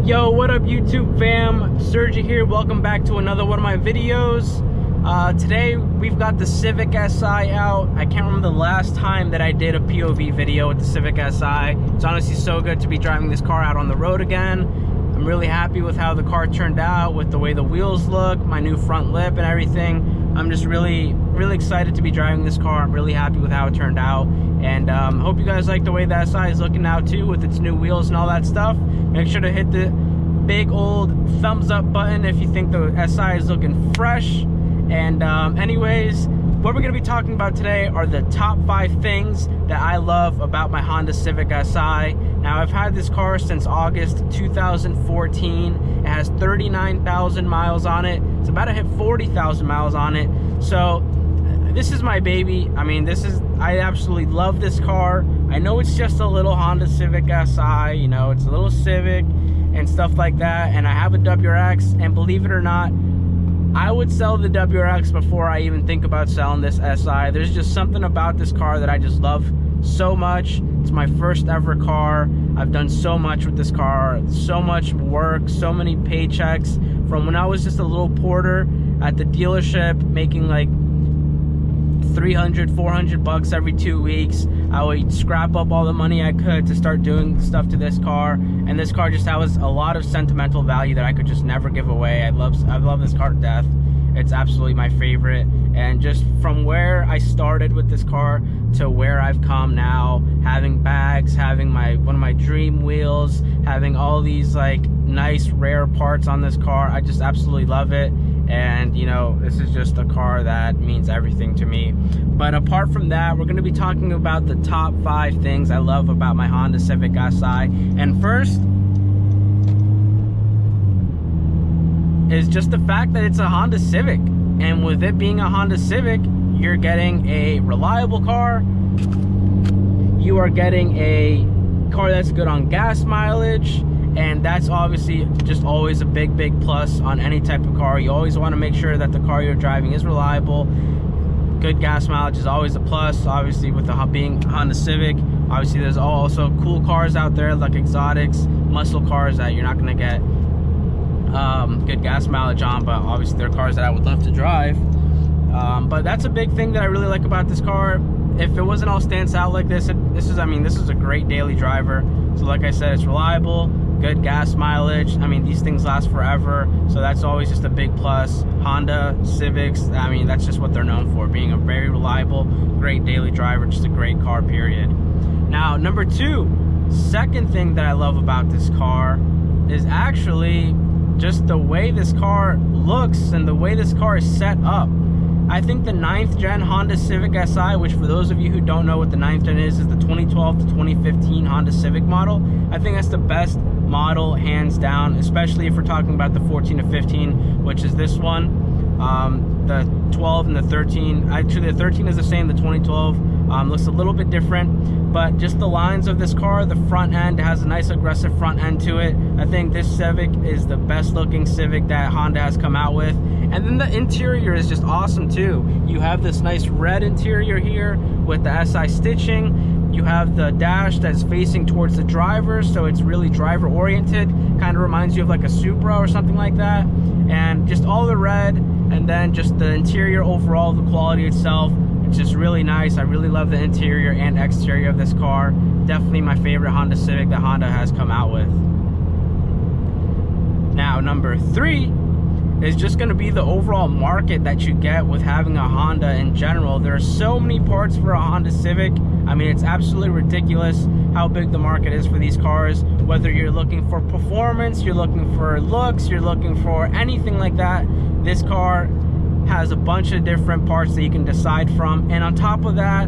Yo, what up YouTube fam? Sergi here, welcome back to another one of my videos. Today we've got the Civic Si out. I can't remember the last time that I did a POV video with the Civic Si. It's honestly so good to be driving this car out on the road again. I'm really happy with how the car turned out, with the way the wheels look, my new front lip and everything. I'm just really excited to be driving this car. I'm really happy with how it turned out, and hope you guys like the way the SI is looking now too, with its new wheels and all that stuff. Make sure to hit the big old thumbs up button if you think the SI is looking fresh. And anyways, what we're going to be talking about today are the top 5 things that I love about my Honda Civic Si. Now, I've had this car since August 2014. It has 39,000 miles on it. It's about to hit 40,000 miles on it. So this is my baby. I mean, I absolutely love this car. I know it's just a little Honda Civic Si, you know, it's a little Civic and stuff like that. And I have a WRX, and believe it or not, I would sell the WRX before I even think about selling this SI. There's just something about this car that I just love so much. It's my first ever car. I've done so much with this car, so much work, so many paychecks from when I was just a little porter at the dealership, making like 300, 400 bucks every 2 weeks. I would scrap up all the money I could to start doing stuff to this car, and this car just has a lot of sentimental value that I could just never give away. I love this car to death. It's absolutely my favorite. And just from where I started with this car to where I've come now, having bags, having one of my dream wheels, having all these like nice rare parts on this car, I just absolutely love it. And you know, this is just a car that means everything to me. But apart from that, we're going to be talking about the top 5 things I love about my Honda Civic Si. And first is just the fact that it's a Honda Civic, and with it being a Honda Civic, you're getting a reliable car. You are getting a car that's good on gas mileage, and that's obviously just always a big plus on any type of car. You always want to make sure that the car you're driving is reliable. Good gas mileage is always a plus, obviously, with being Honda Civic. Obviously, there's also cool cars out there like exotics, muscle cars that you're not going to get good gas mileage on, but obviously they're cars that I would love to drive. But that's a big thing that I really like about this car. If it wasn't all stands out like this, this is a great daily driver. So like I said, it's reliable, good gas mileage. I mean, these things last forever, so that's always just a big plus. Honda Civics, I mean, that's just what they're known for, being a very reliable, great daily driver, just a great car, period. Now, number 2, second thing that I love about this car is actually just the way this car looks and the way this car is set up. I think the 9th gen Honda Civic Si, which for those of you who don't know what the 9th gen is the 2012 to 2015 Honda Civic model. I think that's the best model, hands down, especially if we're talking about the 14 to 15, which is this one. The 12 and the 13, actually the 13 is the same, the 2012 looks a little bit different. But just the lines of this car, the front end has a nice aggressive front end to it. I think this Civic is the best looking Civic that Honda has come out with. And then the interior is just awesome too. You have this nice red interior here with the SI stitching. You have the dash that's facing towards the driver, so it's really driver oriented. Kind of reminds you of like a Supra or something like that. And just all the red, and then just the interior overall, the quality itself, it's just really nice. I really love the interior and exterior of this car. Definitely my favorite Honda Civic that Honda has come out with. Now, number 3 is just going to be the overall market that you get with having a Honda in general. There are so many parts for a Honda Civic. I mean, it's absolutely ridiculous how big the market is for these cars. Whether you're looking for performance, you're looking for looks, you're looking for anything like that, this car has a bunch of different parts that you can decide from. And on top of that,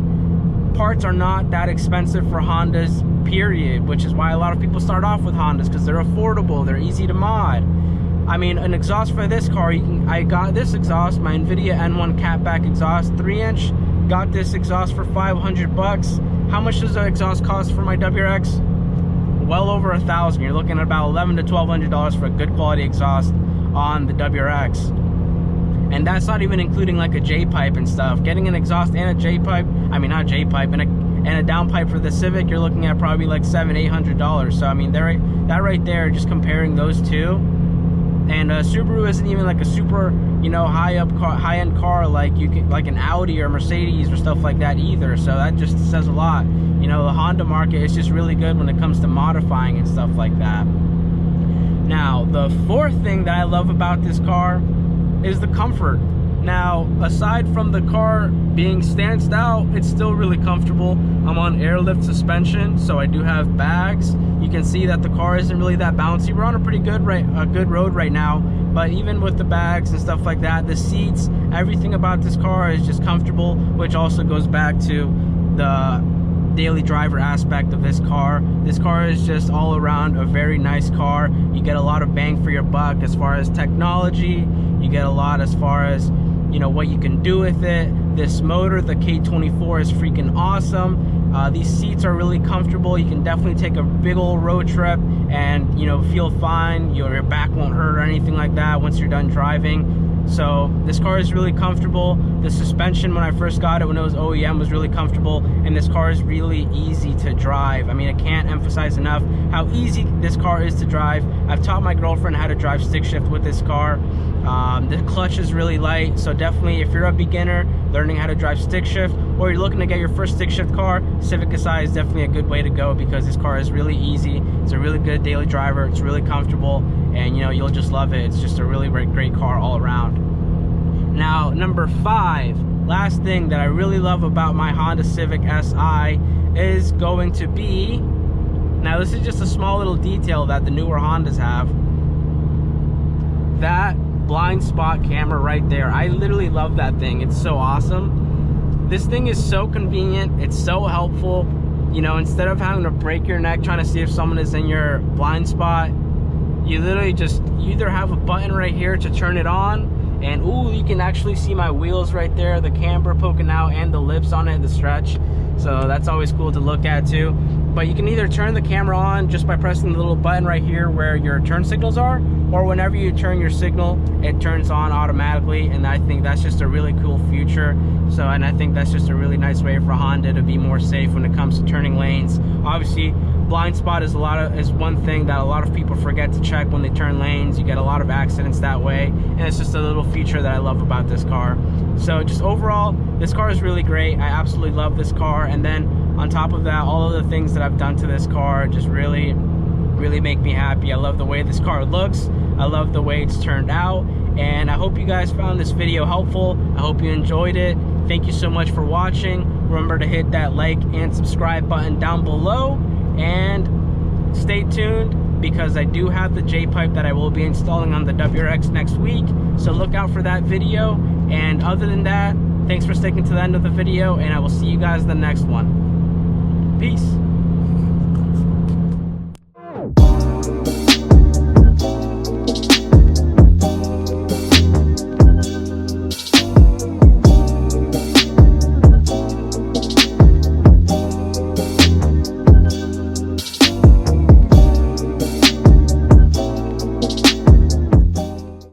parts are not that expensive for Hondas, period, which is why a lot of people start off with Hondas, because they're affordable, they're easy to mod. I mean, an exhaust for this car, I got this exhaust, my NVIDIA N1 catback exhaust, 3-inch, got this exhaust for $500. How much does the exhaust cost for my WRX? Well over $1,000. You're looking at about $1,100 to $1,200 for a good quality exhaust on the WRX. And that's not even including like a J-pipe and stuff. Getting an exhaust and a J-pipe, I mean not J-pipe, and a downpipe for the Civic, you're looking at probably like $700-800. So I mean, that right there, just comparing those two. And Subaru isn't even like a super, you know, high-end car like an Audi or Mercedes or stuff like that either. So that just says a lot. You know, the Honda market is just really good when it comes to modifying and stuff like that. Now, the 4th thing that I love about this car is the comfort. Now, aside from the car being stanced out, it's still really comfortable. I'm on airlift suspension, so I do have bags. You can see that the car isn't really that bouncy. We're on a pretty good road right now, but even with the bags and stuff like that, the seats, everything about this car is just comfortable, which also goes back to the daily driver aspect of this car. This car is just all around a very nice car. You get a lot of bang for your buck as far as technology. You get a lot as far as, you know, what you can do with it. This motor, the K24, is freaking awesome. These seats are really comfortable. You can definitely take a big old road trip and, you know, feel fine. Your back won't hurt or anything like that once you're done driving. So this car is really comfortable. The suspension when I first got it, when it was OEM, was really comfortable, and this car is really easy to drive. I mean, I can't emphasize enough how easy this car is to drive. I've taught my girlfriend how to drive stick shift with this car. The clutch is really light, so definitely if you're a beginner learning how to drive stick shift, or you're looking to get your first stick shift car, Civic Si is definitely a good way to go, because this car is really easy. It's a really good daily driver. It's really comfortable, and you know, you'll just love it. It's just a really great car all around. Now, number 5, last thing that I really love about my Honda Civic Si is going to be, now this is just a small little detail that the newer Hondas have, that blind spot camera right there. I literally love that thing. It's so awesome. This thing is so convenient. It's so helpful. You know, instead of having to break your neck trying to see if someone is in your blind spot, you literally just, you either have a button right here to turn it on, and ooh, you can actually see my wheels right there, the camber poking out, and the lips on it, the stretch. So that's always cool to look at too. But you can either turn the camera on just by pressing the little button right here where your turn signals are, or whenever you turn your signal, it turns on automatically. And I think that's just a really cool feature. So, and I think that's just a really nice way for Honda to be more safe when it comes to turning lanes. Obviously, blind spot is one thing that a lot of people forget to check when they turn lanes. You get a lot of accidents that way, and it's just a little feature that I love about this car. So just overall, this car is really great. I absolutely love this car. And then on top of that, all of the things that I've done to this car just really make me happy. I love the way this car looks. I love the way it's turned out. And I hope you guys found this video helpful. I hope you enjoyed it. Thank you so much for watching. Remember to hit that like and subscribe button down below. And stay tuned, because I do have the J-pipe that I will be installing on the WRX next week. So look out for that video. And other than that, thanks for sticking to the end of the video, and I will see you guys in the next one. Peace.